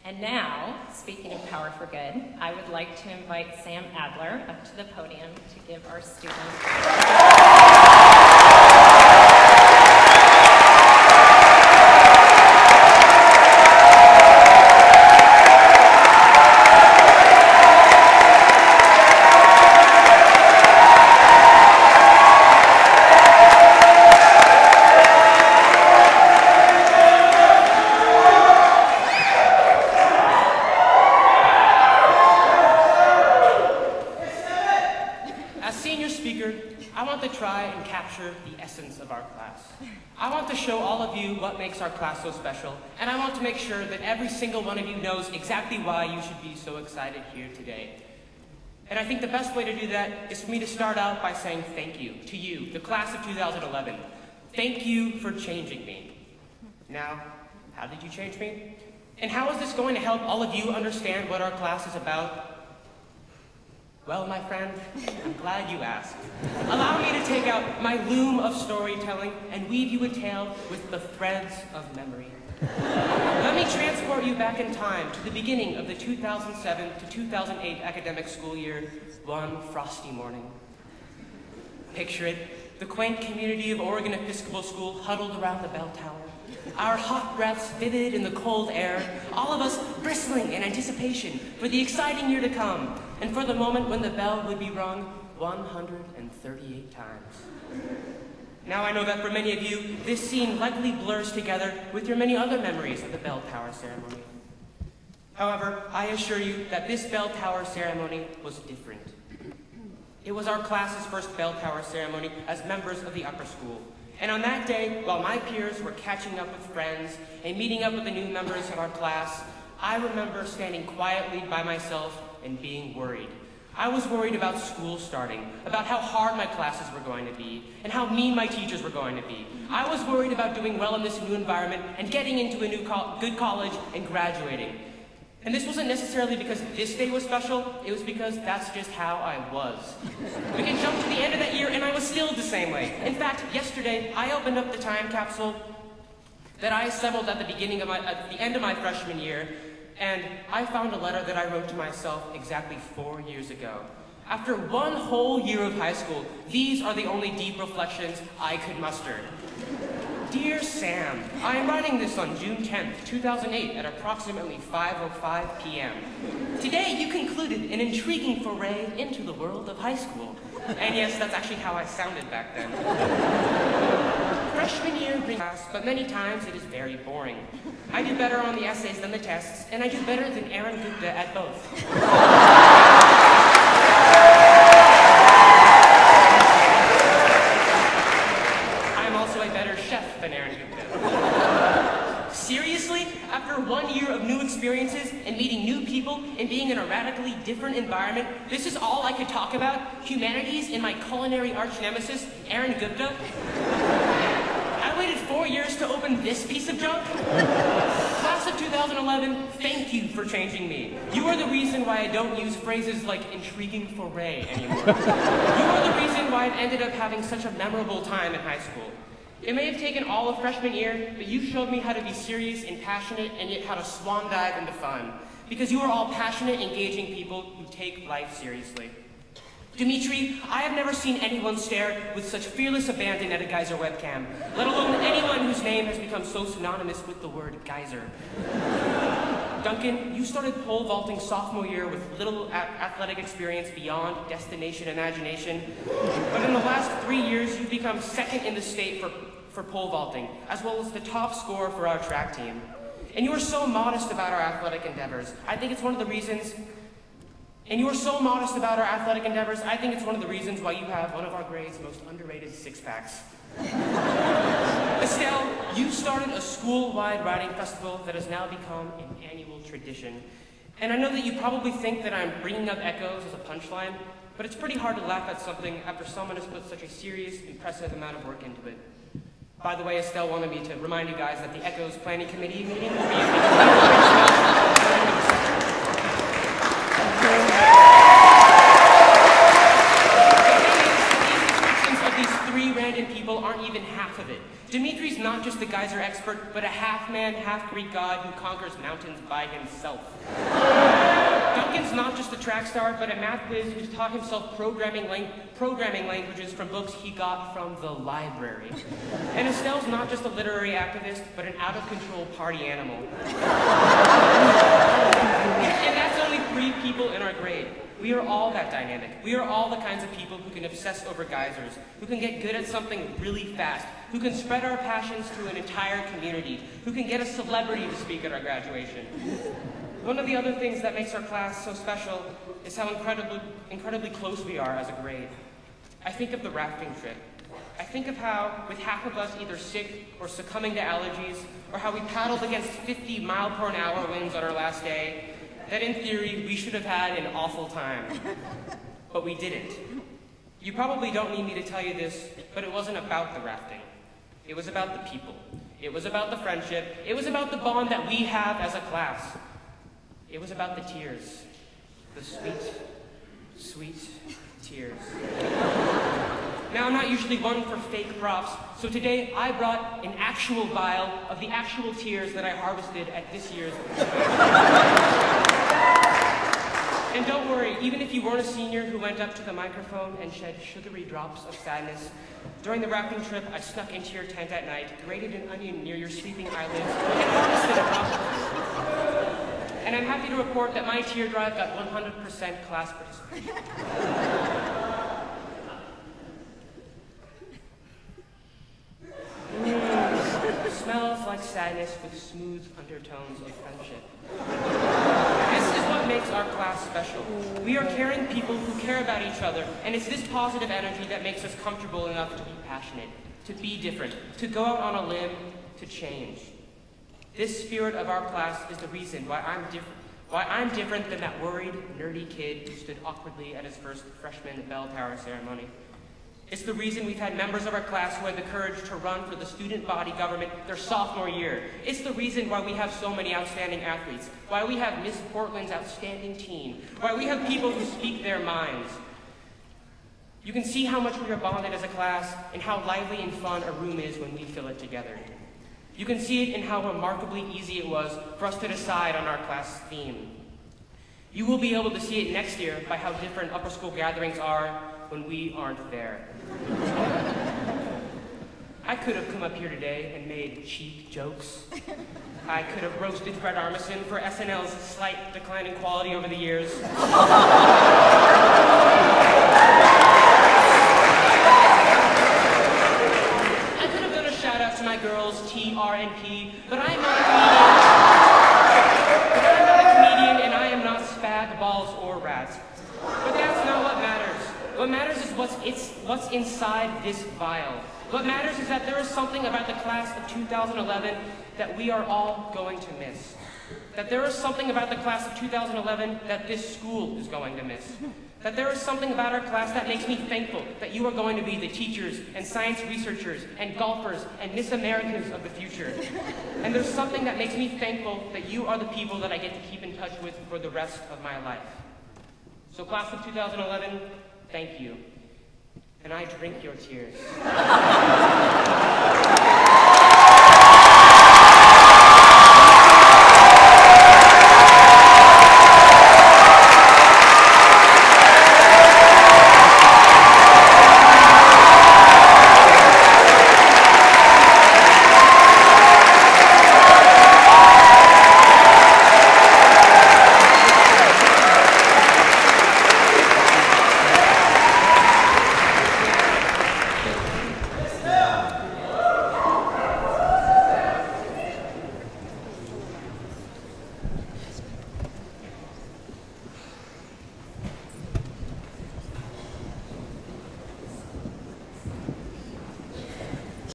And now, speaking of Power for Good, I would like to invite Sam Adler up to the podium to give our students. I want to try and capture the essence of our class. I want to show all of you what makes our class so special, and I want to make sure that every single one of you knows exactly why you should be so excited here today. And I think the best way to do that is for me to start out by saying thank you to you, the class of 2011. Thank you for changing me. Now, how did you change me? And how is this going to help all of you understand what our class is about? Well, my friend, I'm glad you asked. Allow me to take out my loom of storytelling and weave you a tale with the threads of memory. Let me transport you back in time to the beginning of the 2007 to 2008 academic school year, one frosty morning. Picture it, the quaint community of Oregon Episcopal School huddled around the bell tower. Our hot breaths vivid in the cold air, all of us bristling in anticipation for the exciting year to come, and for the moment when the bell would be rung 138 times. Now I know that for many of you, this scene likely blurs together with your many other memories of the bell tower ceremony. However, I assure you that this bell tower ceremony was different. It was our class's first bell tower ceremony as members of the upper school. And on that day, while my peers were catching up with friends and meeting up with the new members of our class, I remember standing quietly by myself and being worried. I was worried about school starting, about how hard my classes were going to be, and how mean my teachers were going to be. I was worried about doing well in this new environment and getting into a new good college and graduating. And this wasn't necessarily because this day was special, it was because that's just how I was. We can jump to the end of that year and I was still the same way. In fact, yesterday, I opened up the time capsule that I assembled at the end of my freshman year, and I found a letter that I wrote to myself exactly 4 years ago. After one whole year of high school, these are the only deep reflections I could muster. Dear Sam, I am writing this on June 10th, 2008 at approximately 5:05 p.m. Today you concluded an intriguing foray into the world of high school. And yes, that's actually how I sounded back then. Freshman year brings class, but many times it is very boring. I do better on the essays than the tests, and I do better than Aaron Gupta at both. Seriously? After 1 year of new experiences and meeting new people and being in a radically different environment, this is all I could talk about? Humanities and my culinary arch nemesis, Aaron Gupta? I waited 4 years to open this piece of junk? Class of 2011, thank you for changing me. You are the reason why I don't use phrases like intriguing foray anymore. You are the reason why I've ended up having such a memorable time in high school. It may have taken all of freshman year, but you showed me how to be serious and passionate, and yet how to swan dive into fun. Because you are all passionate, engaging people who take life seriously. Dimitri, I have never seen anyone stare with such fearless abandon at a geyser webcam, let alone anyone whose name has become so synonymous with the word geyser. Duncan, you started pole vaulting sophomore year with little athletic experience beyond destination imagination, but in the last 3 years, you've become second in the state for pole vaulting, as well as the top scorer for our track team. And you are so modest about our athletic endeavors. I think it's one of the reasons why you have one of our grade's most underrated six-packs. Estelle, you started a school-wide writing festival that has now become an annual tradition. And I know that you probably think that I'm bringing up echoes as a punchline, but it's pretty hard to laugh at something after someone has put such a serious, impressive amount of work into it. By the way, Estelle wanted me to remind you guys that the Echoes Planning Committee meeting will be of these 3 random people aren't even half of it. Dimitri's not just the geyser expert expert, but a half-man, half-Greek god who conquers mountains by himself. Duncan's not just a track star, but a math whiz who's taught himself programming languages from books he got from the library. And Estelle's not just a literary activist, but an out-of-control party animal. And that's only 3 people in our grade. We are all that dynamic. We are all the kinds of people who can obsess over geysers, who can get good at something really fast, who can spread our passions to an entire community, who can get a celebrity to speak at our graduation. One of the other things that makes our class so special is how incredibly close we are as a grade. I think of the rafting trip. I think of how, with half of us either sick or succumbing to allergies, or how we paddled against 50-mile-per-hour winds on our last day, that in theory, we should have had an awful time. But we didn't. You probably don't need me to tell you this, but it wasn't about the rafting. It was about the people. It was about the friendship. It was about the bond that we have as a class. It was about the tears. The sweet, sweet tears. Now, I'm not usually one for fake props, so today I brought an actual vial of the actual tears that I harvested at this year's. And don't worry, even if you weren't a senior who went up to the microphone and shed sugary drops of sadness, during the rafting trip, I snuck into your tent at night, grated an onion near your sleeping eyelids, and harvested a drop. And I'm happy to report that my tear drive got 100% class participation. Smells like sadness with smooth undertones of friendship. This is what makes our class special. We are caring people who care about each other, and it's this positive energy that makes us comfortable enough to be passionate, to be different, to go out on a limb, to change. This spirit of our class is the reason why I'm different than that worried, nerdy kid who stood awkwardly at his first freshman bell tower ceremony. It's the reason we've had members of our class who had the courage to run for the student body government their sophomore year. It's the reason why we have so many outstanding athletes, why we have Miss Portland's outstanding teen, why we have people who speak their minds. You can see how much we are bonded as a class and how lively and fun a room is when we fill it together. You can see it in how remarkably easy it was for us to decide on our class theme. You will be able to see it next year by how different upper school gatherings are when we aren't there. I could have come up here today and made cheap jokes. I could have roasted Fred Armisen for SNL's slight decline in quality over the years. I could have done a shout out to my girls, T, R, and P, but I'm not a comedian and I am not spag, balls, or rats. But that's not what matters. What matters is what's inside this vial. What matters is that there is something about the class of 2011 that we are all going to miss. That there is something about the class of 2011 that this school is going to miss. That there is something about our class that makes me thankful that you are going to be the teachers and science researchers and golfers and Miss Americas of the future. And there's something that makes me thankful that you are the people that I get to keep in touch with for the rest of my life. So class of 2011, thank you. And I drink your tears.